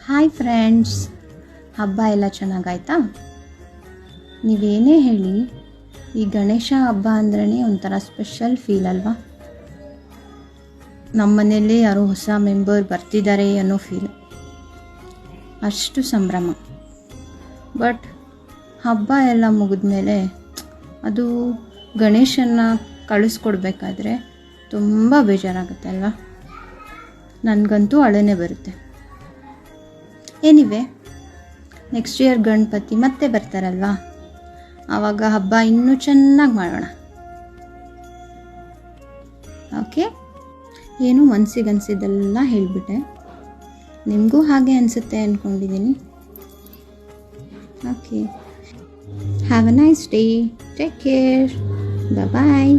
Hi friends, ಹಬ್ಬ ಎಲ್ಲ ಚೆನ್ನಾಗಾಯ್ತಾ? ನೀವೇನೇ ಹೇಳಿ, ಈ ಗಣೇಶ ಹಬ್ಬ ಅಂದ್ರೇ ಒಂಥರ ಸ್ಪೆಷಲ್ ಫೀಲ್ ಅಲ್ವಾ? ನಮ್ಮ ಮನೆಯಲ್ಲೇ ಯಾರೋ ಹೊಸ ಮೆಂಬರ್ ಬರ್ತಿದ್ದಾರೆ ಅನ್ನೋ ಫೀಲ್, ಅಷ್ಟು ಸಂಭ್ರಮ. ಬಟ್ ಹಬ್ಬ ಎಲ್ಲ ಮುಗಿದ್ಮೇಲೆ ಅದು ಗಣೇಶನ ಕಳಿಸ್ಕೊಡ್ಬೇಕಾದ್ರೆ ತುಂಬ ಬೇಜಾರಾಗುತ್ತೆ ಅಲ್ವಾ? ನನಗಂತೂ ಅಳನೇ ಬರುತ್ತೆ. ಎನಿವೆ, ನೆಕ್ಸ್ಟ್ ಇಯರ್ ಗಣಪತಿ ಮತ್ತೆ ಬರ್ತಾರಲ್ವಾ, ಆವಾಗ ಹಬ್ಬ ಇನ್ನೂ ಚೆನ್ನಾಗಿ ಮಾಡೋಣ. ಓಕೆ, ಏನು ಮನಸ್ಸಿಗನ್ಸಿದ್ದೆಲ್ಲ ಹೇಳಿಬಿಟ್ಟೆ. ನಿಮಗೂ ಹಾಗೆ ಅನಿಸುತ್ತೆ ಅಂದ್ಕೊಂಡಿದ್ದೀನಿ. Okay, have a nice day, take care, bye.